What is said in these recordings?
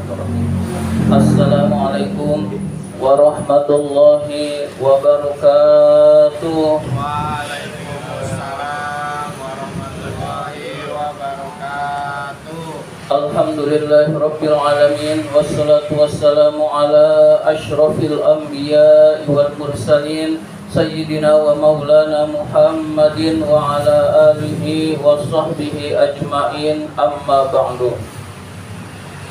Assalamualaikum warahmatullahi wabarakatuh. Waalaikumsalam warahmatullahi wabarakatuh. Alhamdulillahirabbil alamin wassalatu wassalamu ala asyrafil anbiya'i wal mursalin sayyidina wa maulana Muhammadin wa ala alihi wa sahbihi ajma'in, amma ba'du.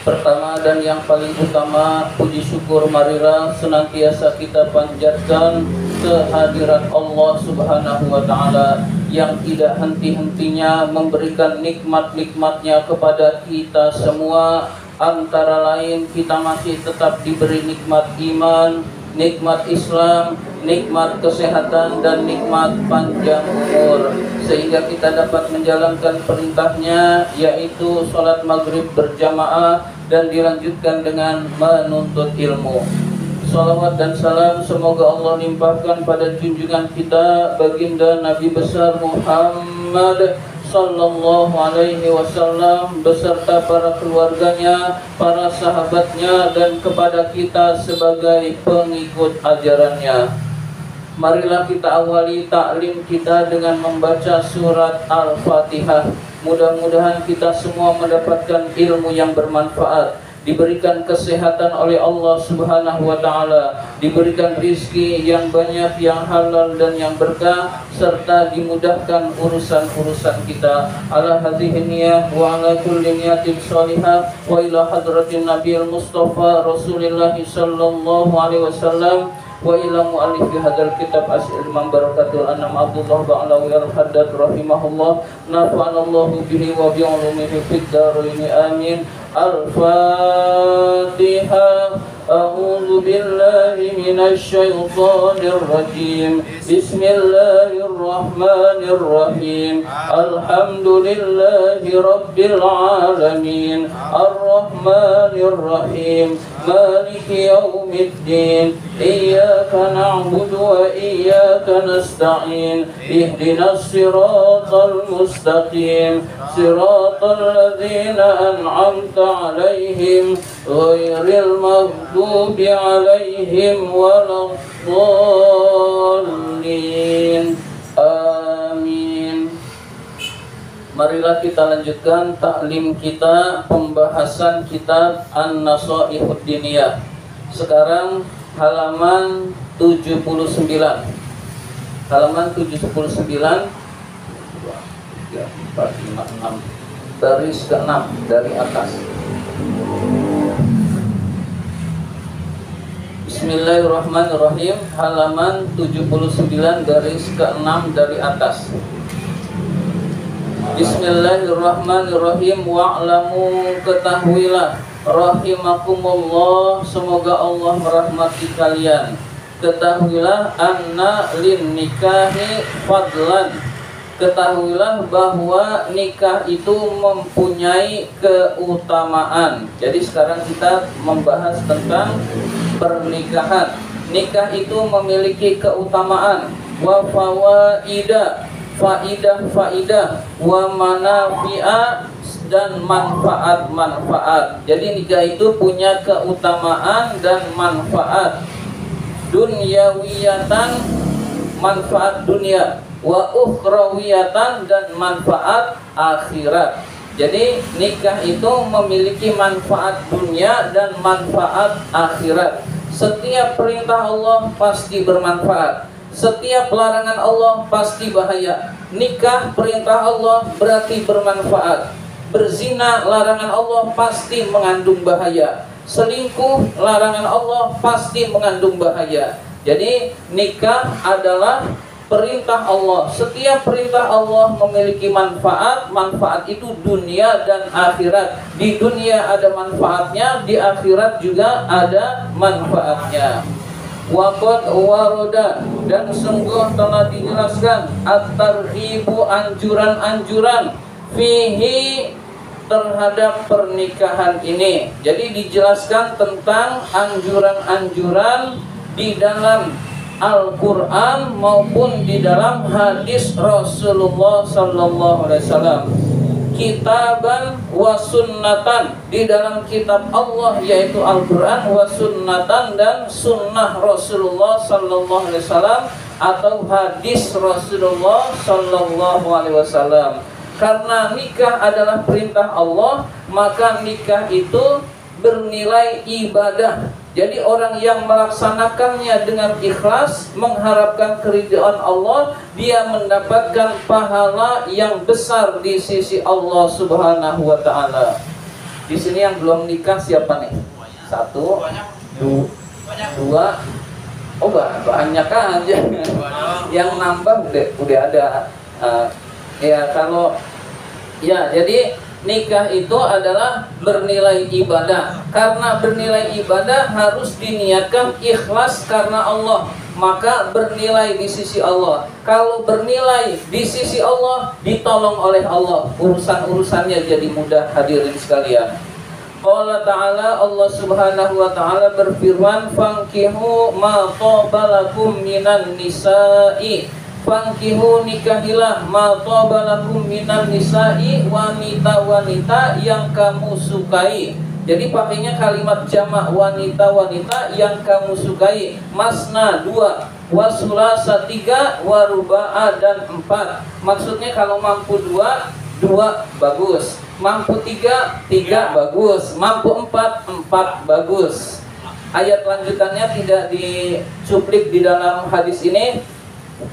Pertama dan yang paling utama, puji syukur marilah senantiasa kita panjatkan kehadirat Allah Subhanahu wa ta'ala yang tidak henti-hentinya memberikan nikmat-nikmatnya kepada kita semua. Antara lain kita masih tetap diberi nikmat iman, nikmat Islam, nikmat kesehatan, dan nikmat panjang umur, sehingga kita dapat menjalankan perintahnya, yaitu sholat maghrib berjamaah dan dilanjutkan dengan menuntut ilmu. Salawat dan salam semoga Allah limpahkan pada junjungan kita baginda Nabi besar Muhammad sallallahu alaihi wasallam beserta para keluarganya, para sahabatnya, dan kepada kita sebagai pengikut ajarannya. Marilah kita awali taklim kita dengan membaca surat Al-Fatihah. Mudah-mudahan kita semua mendapatkan ilmu yang bermanfaat, diberikan kesehatan oleh Allah Subhanahu wa ta'ala, diberikan rizki yang banyak, yang halal dan yang berkah, serta dimudahkan urusan-urusan kita. Ala hadhihi niyah wa ala kulli niyatin salihah wa ila hadratin nabiyil mustafa Rasulillah sallallahu alaihi wasallam wa ila mu'allifi hadal kitab as'il man barakatul anam Abdullah ba'alawi al-haddad rahimahullah nafa'anallahu bihi wa bi'ulumihi fid daraini amin. Al-Fatihah. A'udzu billahi minasy syaithanir rajim. Bismillahirrahmanirrahim. Alhamdulillahi rabbil alamin. Arrahmanir rahim. Maliki yaumiddin. Iyyaka na'budu wa iyyaka nasta'in. Ihdinas siratal mustaqim. Siratal ladzina an'amta 'alaihim ghairil maghdubi 'alaihim waladdallin. Amin. Marilah kita lanjutkan taklim kita, pembahasan kitab An-Nasaihud Diniyah. Sekarang halaman 79. Halaman 79 3, 4, 5, 6, baris ke-6 dari atas. Bismillahirrahmanirrahim. Halaman 79 garis ke-6 dari atas. Bismillahirrahmanirrahim. Wa'lamu, ketahuilah, rahimakumullah, semoga Allah merahmati kalian. Ketahuilah, anna lin nikahi fadlan, ketahuilah bahwa nikah itu mempunyai keutamaan. Jadi sekarang kita membahas tentang pernikahan. Nikah itu memiliki keutamaan, wa fawaidah, faidah, wa manafi'a, dan manfaat. Jadi nikah itu punya keutamaan dan manfaat. Dunyawiyatan, manfaat dunia, wa ukhrawiyatan, dan manfaat akhirat. Jadi nikah itu memiliki manfaat dunia dan manfaat akhirat. Setiap perintah Allah pasti bermanfaat, setiap larangan Allah pasti bahaya. Nikah perintah Allah berarti bermanfaat. Berzina larangan Allah pasti mengandung bahaya. Selingkuh larangan Allah pasti mengandung bahaya. Jadi nikah adalah perintah Allah. Setiap perintah Allah memiliki manfaat. Manfaat itu dunia dan akhirat. Di dunia ada manfaatnya, di akhirat juga ada manfaatnya. Waqad waroda, dan sungguh telah dijelaskan at-tarhibu, anjuran-anjuran, fihi, terhadap pernikahan ini. Jadi dijelaskan tentang anjuran-anjuran di dalam Al-Quran maupun di dalam hadis Rasulullah sallallahu alaihi wasallam. kitaban wa sunnatan, di dalam kitab Allah yaitu Al-Quran, wa sunnatan dan sunnah Rasulullah sallallahu alaihi wasallam atau hadis Rasulullah sallallahu alaihi wasallam. Karena nikah adalah perintah Allah, maka nikah itu bernilai ibadah. Jadi orang yang melaksanakannya dengan ikhlas, mengharapkan keridhaan Allah, dia mendapatkan pahala yang besar di sisi Allah Subhanahu wa taala. Di sini yang belum nikah siapa nih? 1, 2. Oh, banyak aja. Yang nambah udah ada. Ya kalau ya jadi nikah itu adalah bernilai ibadah. Karena bernilai ibadah harus diniatkan ikhlas karena Allah, maka bernilai di sisi Allah. Kalau bernilai di sisi Allah, ditolong oleh Allah, urusan-urusannya jadi mudah. Hadirin sekalian, Allah Ta'ala, Allah Subhanahu wa Ta'ala berfirman, "Fankihu ma qabalakum minan nisa'i." Fankihu, nikahilah, ma qabalakum minan nisa'i, wanita-wanita yang kamu sukai. Jadi pakainya kalimat jamak, wanita-wanita yang kamu sukai. Masna 2, wa sulasa 3, wa ruba'a dan 4. Maksudnya kalau mampu 2 bagus, mampu 3 bagus, mampu 4 bagus. Ayat lanjutannya tidak dicuplik di dalam hadis ini.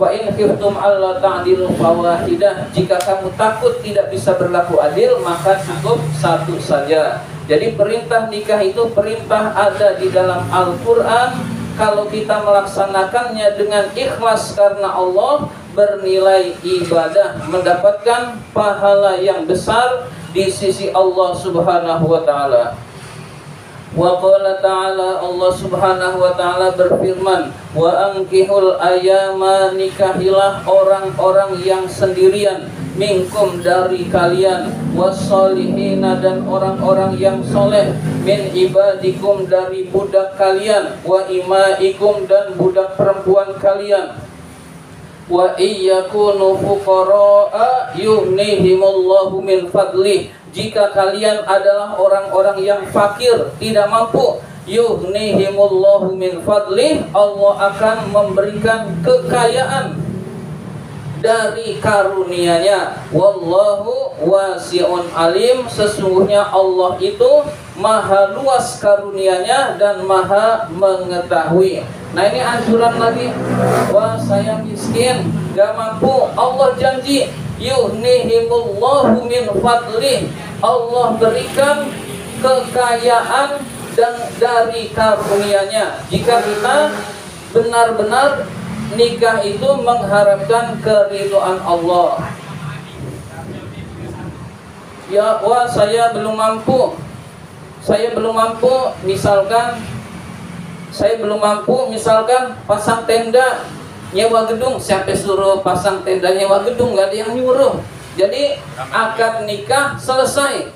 Fa in khiftum alla ta'dilu fawahidah, jika kamu takut tidak bisa berlaku adil, maka cukup 1 saja. Jadi perintah nikah itu perintah ada di dalam Al-Qur'an. Kalau kita melaksanakannya dengan ikhlas karena Allah, bernilai ibadah, mendapatkan pahala yang besar di sisi Allah Subhanahu wa taala. Wa qala ta'ala, Allah Subhanahu wa ta'ala berfirman, wa ankihul ayama, nikahilah orang-orang yang sendirian, minkum dari kalian, wassolihina dan orang-orang yang soleh, min ibadikum dari budak kalian, wa imaikum dan budak perempuan kalian, wa iyyakunu fuqara'a yughnihimullahu min fadlih, jika kalian adalah orang-orang yang fakir, tidak mampu, yughnihimullahu min fadlih, Allah akan memberikan kekayaan dari karunia-Nya. Wallahu wasi'un alim, sesungguhnya Allah itu maha luas karunia-Nya dan maha mengetahui. Nah ini anjuran lagi, wah saya miskin, gak mampu, Allah janji yughnihimullahu min fadlih, Allah berikan kekayaan dan dari karunia-Nya. Jika kita benar-benar nikah itu mengharapkan keridhaan Allah. Ya, wah saya belum mampu, misalkan saya belum mampu pasang tenda, nyewa gedung. Siapa suruh pasang tenda nyewa gedung? Gak ada yang nyuruh. Jadi akad nikah selesai,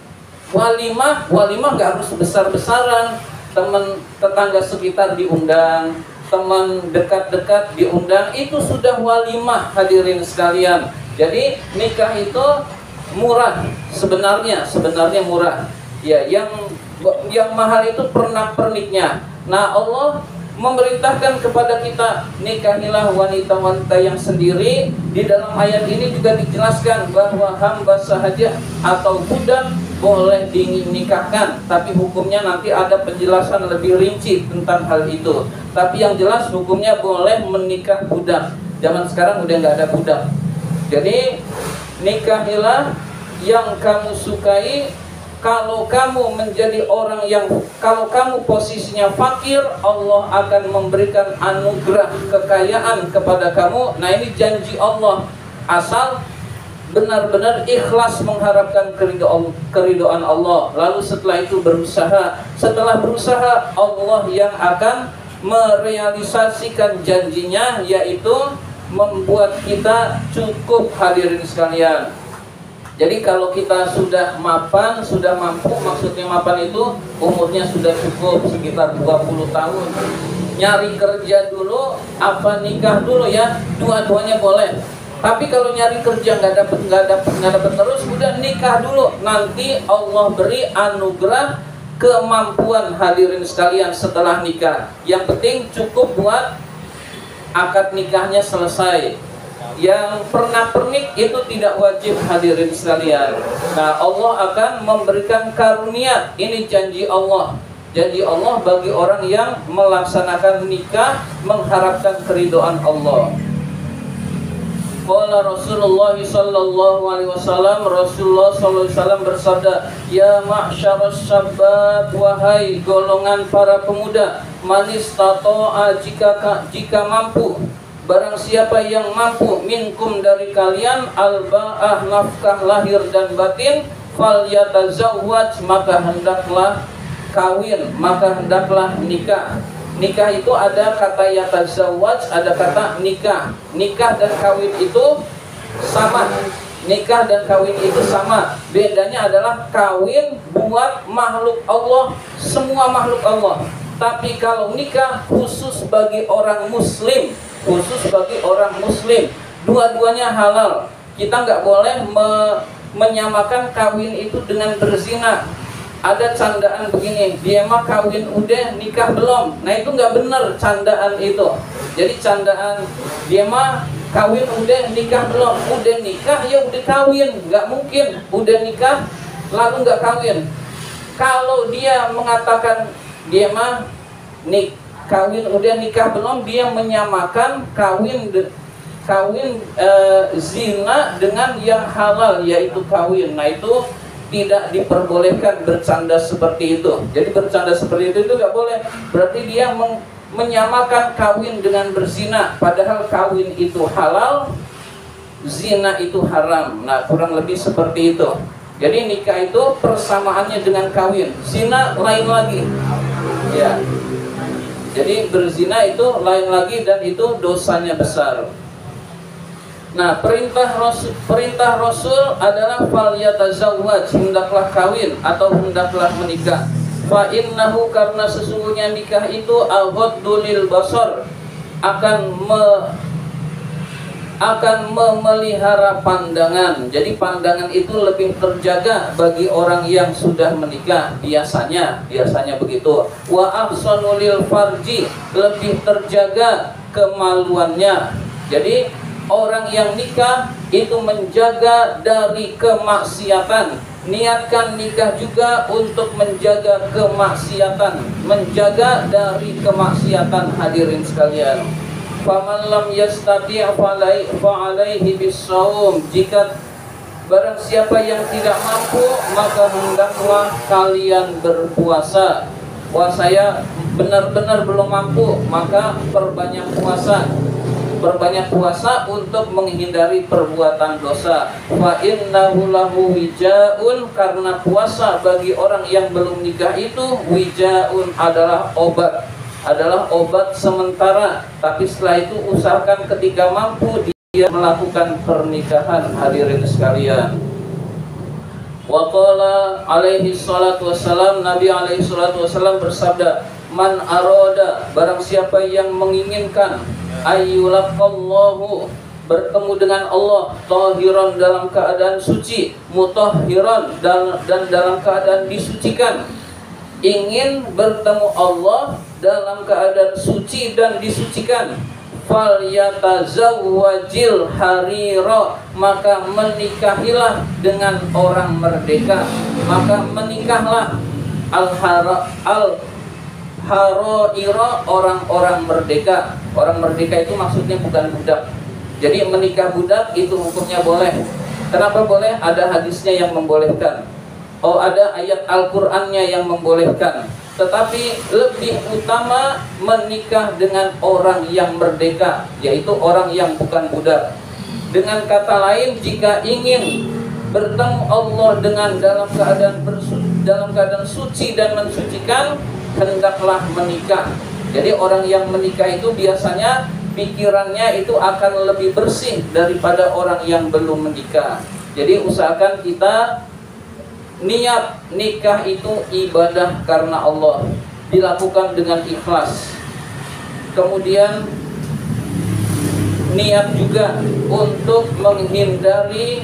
walimah gak harus besar-besaran, teman tetangga sekitar diundang, teman dekat-dekat diundang, itu sudah walimah. Hadirin sekalian, jadi nikah itu murah, sebenarnya murah ya. Yang mahal itu pernak-perniknya. Nah Allah memerintahkan kepada kita, nikahilah wanita-wanita yang sendiri. Di dalam ayat ini juga dijelaskan bahwa hamba sahaja atau budak boleh dinikahkan, tapi hukumnya nanti ada penjelasan lebih rinci tentang hal itu. Tapi yang jelas hukumnya boleh menikah budak. Zaman sekarang udah nggak ada budak. Jadi nikahilah yang kamu sukai. Kalau kamu menjadi orang yang, kalau kamu posisinya fakir, Allah akan memberikan anugerah kekayaan kepada kamu. Nah ini janji Allah, asal benar-benar ikhlas mengharapkan keridhaan Allah. Lalu setelah itu berusaha. Setelah berusaha, Allah yang akan merealisasikan janjinya, yaitu membuat kita cukup. Hadirin sekalian, jadi kalau kita sudah mapan, sudah mampu, maksudnya mapan itu umurnya sudah cukup sekitar 20 tahun. Nyari kerja dulu, apa nikah dulu ya, dua-duanya boleh. Tapi kalau nyari kerja nggak dapet terus, udah nikah dulu. Nanti Allah beri anugerah kemampuan hadirin sekalian setelah nikah. Yang penting cukup buat akad nikahnya selesai. Yang pernak-pernik itu tidak wajib hadirin sekalian. Nah, Allah akan memberikan karunia. Ini janji Allah. Janji Allah bagi orang yang melaksanakan nikah mengharapkan keridhaan Allah. Qala Rasulullah sallallahu alaihi wasallam, Rasulullah sallallahu alaihi wasallam bersabda, "Ya ma'syaras syabab, wahai golongan para pemuda, man istata'a jika mampu, barang siapa yang mampu minkum dari kalian alba'ah nafkah lahir dan batin, falyatazawwaj maka hendaklah kawin, maka hendaklah nikah." Nikah itu ada kata yatazawwaj, ada kata nikah. Nikah dan kawin itu sama. Nikah dan kawin itu sama. Bedanya adalah kawin buat makhluk Allah, semua makhluk Allah. Tapi kalau nikah khusus bagi orang muslim, khusus bagi orang muslim. Dua-duanya halal. Kita nggak boleh menyamakan kawin itu dengan berzina. Ada candaan begini, dia mah kawin udah nikah belum. Nah itu nggak benar candaan itu. Jadi candaan dia mah kawin udah nikah belum, udah nikah ya udah kawin. Nggak mungkin udah nikah lalu nggak kawin. Kalau dia mengatakan dia mah kawin udah nikah belum, dia menyamakan kawin zina dengan yang halal yaitu kawin. Nah itu tidak diperbolehkan bercanda seperti itu. Jadi bercanda seperti itu nggak boleh. Berarti dia menyamakan kawin dengan berzina, padahal kawin itu halal, zina itu haram. Nah kurang lebih seperti itu. Jadi nikah itu persamaannya dengan kawin, zina lain lagi. Ya. Jadi berzina itu lain lagi dan itu dosanya besar. Nah, perintah Rasul adalah fal yatazawwaj, hendaklah kawin atau hendaklah menikah. Fa innahu, karena sesungguhnya nikah itu aghaddu lil basar, akan memelihara pandangan. Jadi pandangan itu lebih terjaga bagi orang yang sudah menikah, biasanya begitu. Wa ahsanu lil farji, lebih terjaga kemaluannya. Jadi orang yang nikah itu menjaga dari kemaksiatan. Niatkan nikah juga untuk menjaga kemaksiatan, menjaga dari kemaksiatan hadirin sekalian. Faman lam yastati' fa'alaihi bis-shaum. Jika barang siapa yang tidak mampu, maka hendaklah kalian berpuasa. Wah, saya benar-benar belum mampu, maka perbanyak puasa. Berbanyak puasa untuk menghindari perbuatan dosa. Fa innahu lahu wijaun, karena puasa bagi orang yang belum nikah itu wijaun adalah obat sementara. Tapi setelah itu usahakan ketika mampu dia melakukan pernikahan hadirin sekalian. Wa qala alaihi salatu wassalam, Nabi alaihi salatu wassalam bersabda, man aroda, barang siapa yang menginginkan ayyulaqallahu, bertemu dengan Allah, tahiran dalam keadaan suci, mutahhiran dan dalam keadaan disucikan. Ingin bertemu Allah dalam keadaan suci dan disucikan, fal yatazawwajil harira, maka menikahilah dengan orang merdeka. Maka menikahlah haroira, orang-orang merdeka. Orang merdeka itu maksudnya bukan budak. Jadi menikah budak itu hukumnya boleh. Kenapa boleh? Ada hadisnya yang membolehkan. Oh, ada ayat Al-Qur'annya yang membolehkan. Tetapi lebih utama menikah dengan orang yang merdeka, yaitu orang yang bukan budak. Dengan kata lain, jika ingin bertemu Allah dengan dalam keadaan suci dan mensucikan, hendaklah menikah. Jadi orang yang menikah itu biasanya pikirannya itu akan lebih bersih daripada orang yang belum menikah. Jadi usahakan kita niat nikah itu ibadah karena Allah, dilakukan dengan ikhlas. Kemudian niat juga untuk menghindari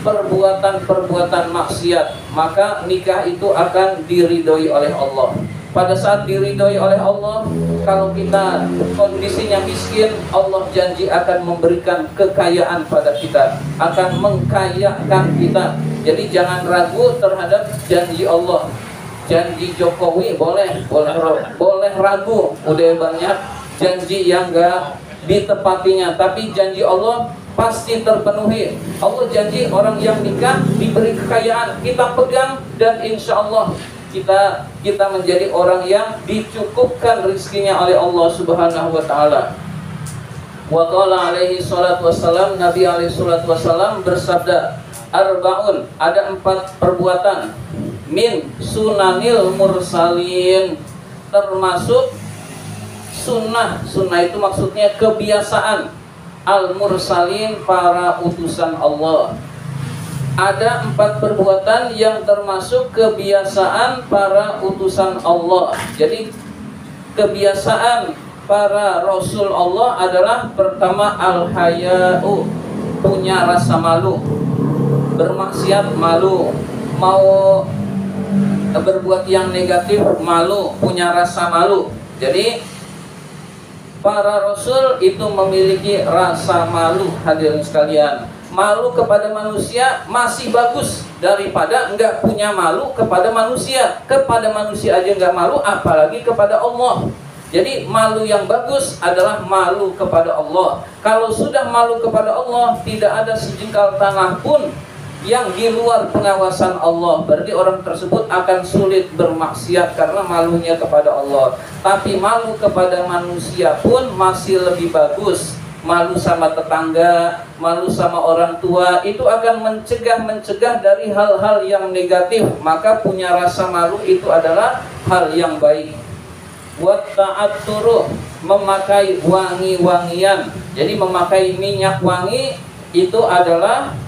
perbuatan-perbuatan maksiat, maka nikah itu akan diridhoi oleh Allah. Pada saat diridhoi oleh Allah, kalau kita kondisinya miskin, Allah janji akan memberikan kekayaan pada kita, akan mengkayakan kita. Jadi jangan ragu terhadap janji Allah. Janji Jokowi boleh ragu, udah banyak janji yang enggak ditepatinya, tapi janji Allah pasti terpenuhi. Allah janji orang yang nikah diberi kekayaan, kita pegang, dan insya Allah kita menjadi orang yang dicukupkan rizkinya oleh Allah Subhanahu wa taala. Wa qala alaihi salatu wassalam, Nabi alaihi salatu wassalam bersabda, arbaun, ada 4 perbuatan, min sunanil mursalin, termasuk sunnah itu maksudnya kebiasaan al-mursalin, para utusan Allah. Ada 4 perbuatan yang termasuk kebiasaan para utusan Allah. Jadi kebiasaan para rasul Allah adalah pertama al-haya'u, punya rasa malu, bermaksiat malu, mau berbuat yang negatif malu, punya rasa malu. Jadi para rasul itu memiliki rasa malu, hadirin sekalian. Malu kepada manusia masih bagus daripada enggak punya malu kepada manusia. Kepada manusia aja enggak malu, apalagi kepada Allah. Jadi malu yang bagus adalah malu kepada Allah. Kalau sudah malu kepada Allah, tidak ada sejengkal tanah pun yang di luar pengawasan Allah. Berarti orang tersebut akan sulit bermaksiat karena malunya kepada Allah. Tapi malu kepada manusia pun masih lebih bagus. Malu sama tetangga, malu sama orang tua, itu akan mencegah dari hal-hal yang negatif. Maka punya rasa malu itu adalah hal yang baik. Wa ta'atturu, memakai wangi-wangian. Jadi memakai minyak wangi itu adalah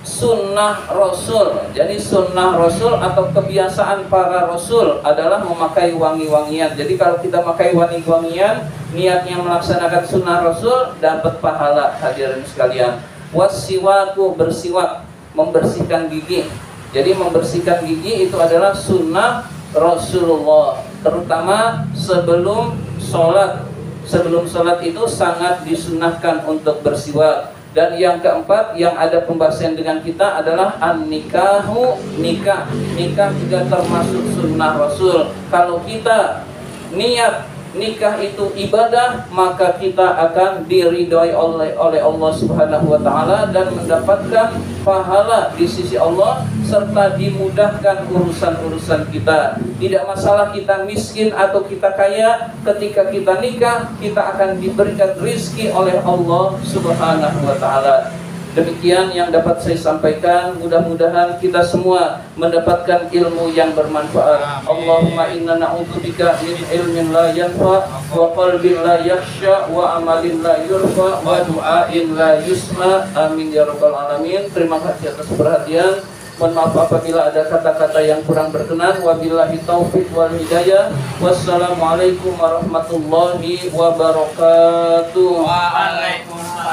sunnah rasul. Jadi sunnah rasul atau kebiasaan para rasul adalah memakai wangi-wangian. Jadi kalau kita memakai wangi-wangian, niatnya melaksanakan sunnah rasul, dapat pahala, hadirin sekalian. Wasiwaku, bersiwak, membersihkan gigi. Jadi membersihkan gigi itu adalah sunnah Rasulullah, terutama sebelum sholat. Sebelum sholat itu sangat disunahkan untuk bersiwak. Dan yang keempat yang ada pembahasan dengan kita adalah an-nikahu, nikah. Nikah juga termasuk sunnah Rasul. Kalau kita niat nikah itu ibadah, maka kita akan diridhoi oleh Allah Subhanahu wa taala dan mendapatkan pahala di sisi Allah serta dimudahkan urusan-urusan kita. Tidak masalah kita miskin atau kita kaya, ketika kita nikah kita akan diberikan rizki oleh Allah Subhanahu wa taala. Demikian yang dapat saya sampaikan. Mudah-mudahan kita semua mendapatkan ilmu yang bermanfaat. Allahumma inna na'udzubika min ilmin la yanfa, wa qalbin la yakhsha, wa amalin la yurfa, wa du'ain la yusma. Amin ya rabbal alamin. Terima kasih atas perhatian. Mohon maaf apabila ada kata-kata yang kurang berkenan. Wabillahi taufiq wal hidayah. Wassalamualaikum warahmatullahi wabarakatuh. Waalaikumsalam.